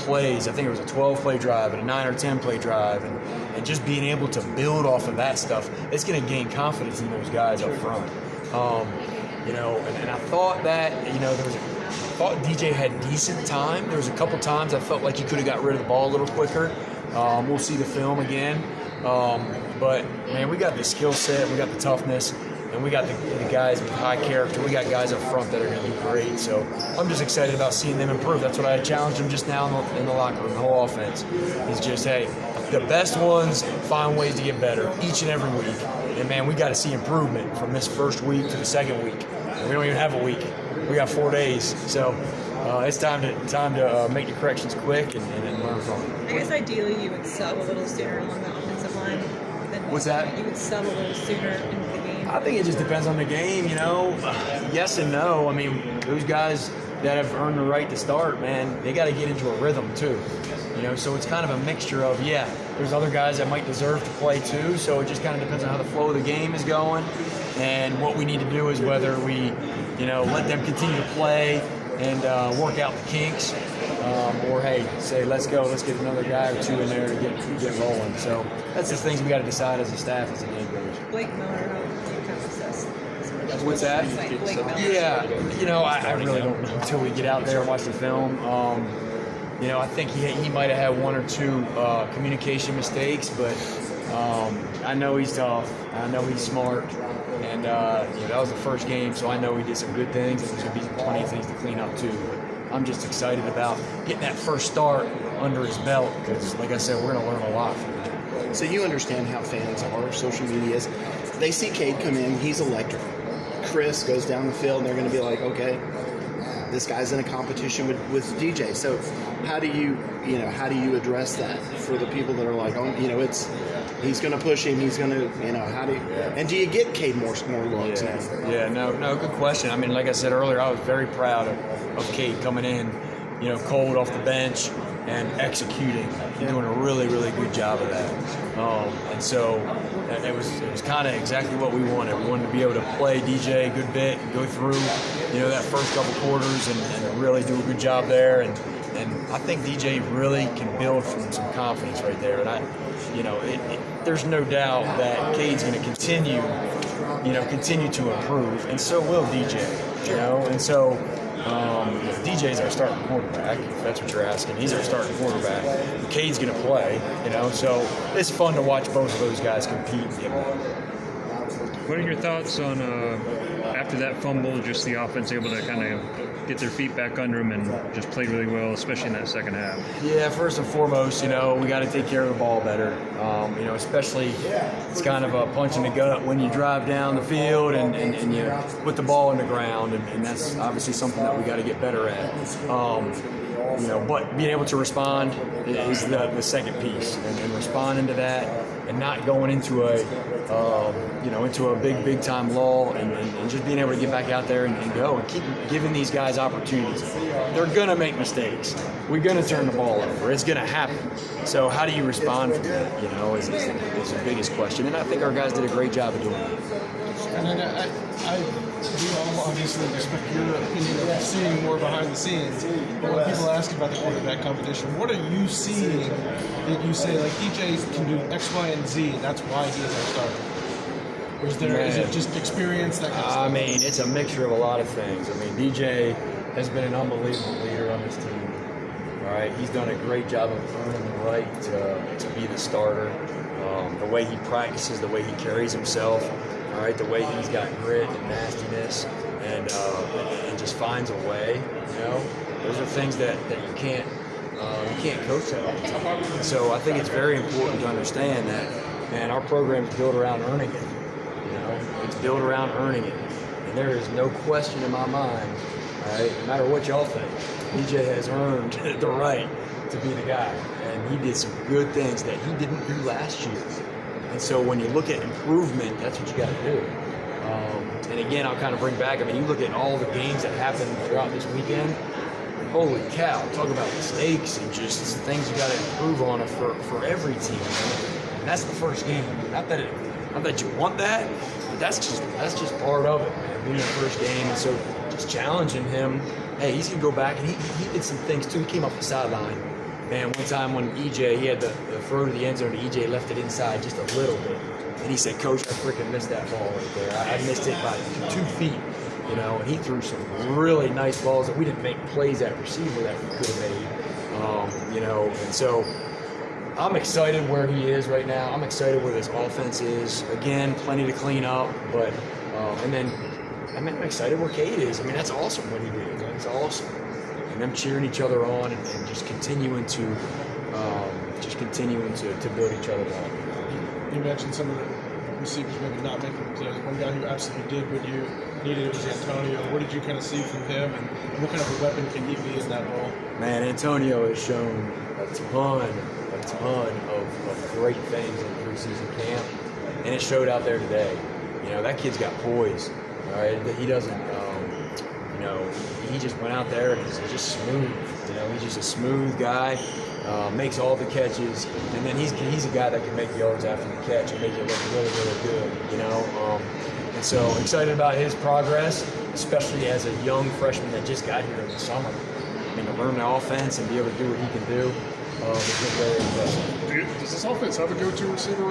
plays. I think it was a 12-play drive and a 9 or 10-play drive, and just being able to build off of that stuff, it's going to gain confidence in those guys up front. And I thought that, I thought DJ had decent time. There was a couple times I felt like he could have got rid of the ball a little quicker. We'll see the film again. But, man, we got the skill set, we got the toughness, and we got the guys with high character. We got guys up front that are going to do great. So I'm just excited about seeing them improve. That's what I challenged them just now in the locker room, the whole offense. Is just, hey, the best ones find ways to get better each and every week. And, man, we got to see improvement from this first week to the second week. And we don't even have a week. We got 4 days. So it's time to make the corrections quick and learn from them. I guess ideally you would sub a little sooner along the offensive line. What's that? You would sub a little sooner into the game. I think it just depends on the game, Yes and no. I mean, those guys that have earned the right to start, man, they got to get into a rhythm too. So it's kind of a mixture of, there's other guys that might deserve to play too, so it just kind of depends on how the flow of the game is going. And what we need to do is whether we, let them continue to play and work out the kinks, or, hey, say, let's go, let's get another guy or two in there to get rolling. So that's the things we got to decide as a staff as the game goes. Blake Miller, how do you kind of assess? What's that? Like Blake Miller. Yeah, I really don't know until we get out there and watch the film. I think he might have had one or two communication mistakes, but I know he's tough. I know he's smart. And, that was the first game, so I know he did some good things, and there's going to be plenty of things to clean up, too. But I'm just excited about getting that first start under his belt because, like I said, we're going to learn a lot from that. So you understand how fans are, social media is. They see Cade come in, he's electric. Chris goes down the field, and they're going to be like, okay, this guy's in a competition with DJ. So how do you address that for the people that are like, he's going to push him, he's going to, and do you get Cade more looks now? Yeah, no, good question. I mean, like I said earlier, I was very proud of Cade coming in, cold off the bench and executing and doing a really, really good job of that. And so it was kind of exactly what we wanted. We wanted to be able to play DJ a good bit, go through, that first couple quarters and really do a good job there. And I think DJ really can build from some confidence right there. And there's no doubt that Cade's going to continue to improve, and so will DJ. And so DJ's our starting quarterback, if that's what you're asking. He's our starting quarterback. Cade's going to play, so it's fun to watch both of those guys compete and get better. What are your thoughts on, after that fumble, just the offense able to kind of get their feet back under them and just play really well, especially in that second half? Yeah, first and foremost, we got to take care of the ball better. Especially it's kind of a punch in the gut when you drive down the field and you put the ball in the ground, and that's obviously something that we got to get better at. But being able to respond is the second piece, and responding to that and not going into a big time lull and just being able to get back out there and go and keep giving these guys opportunities. They're going to make mistakes. We're going to turn the ball over. It's going to happen. So how do you respond from that, is the biggest question. And I think our guys did a great job of doing it. And I do obviously respect your opinion of seeing more behind the scenes. But when people ask about the quarterback competition, what are you seeing that you say, like, DJ can do X, Y, and Z, and that's why he is our starter? Or is it just experience, that kind of stuff? I mean, it's a mixture of a lot of things. I mean, DJ has been an unbelievable leader on this team. All right, he's done a great job of earning the right to be the starter. The way he practices, the way he carries himself, all right, the way he's got grit and nastiness, and just finds a way. Those are things that you can't coach that all the time. And so I think it's very important to understand that, man, our program is built around earning it. It's built around earning it, and there is no question in my mind. All right, no matter what y'all think, DJ has earned the right to be the guy, and he did some good things that he didn't do last year. And so when you look at improvement, that's what you got to do. And again, I'll kind of bring back, you look at all the games that happened throughout this weekend, holy cow, talk about mistakes and just things you got to improve on for every team. And that's the first game. Not that you want that, but that's just part of it, man, being the first game. And so just challenging him, hey, he's going to go back, and he did some things too. He came off the sideline man, one time when EJ, he had the throw to the end zone, EJ left it inside just a little bit. And he said, Coach, I freaking missed that ball right there. I missed it by 2 feet, you know, and he threw some really nice balls that we didn't make plays at receiver that we could have made, you know. And so I'm excited where he is right now. I'm excited where this offense is. Again, plenty to clean up, but, and then, I'm excited where Cade is. I mean, that's awesome what he did. It's awesome. And them cheering each other on and just continuing to build each other up. You mentioned some of the receivers maybe not making the plays. One guy who absolutely did what you needed was Antonio. What did you kind of see from him, and what kind of a weapon can he be in that role? Man, Antonio has shown a ton of great things in preseason camp, and it showed out there today. You know, that kid's got poise. All right, he doesn't, you know, he just went out there and he's just smooth. You know, he's just a smooth guy, makes all the catches, and then he's a guy that can make yards after the catch and make it look really, really good. You know, and so excited about his progress, especially as a young freshman that just got here in the summer. I mean, to learn the offense and be able to do what he can do, it's been very impressive. Does this offense have a go-to receiver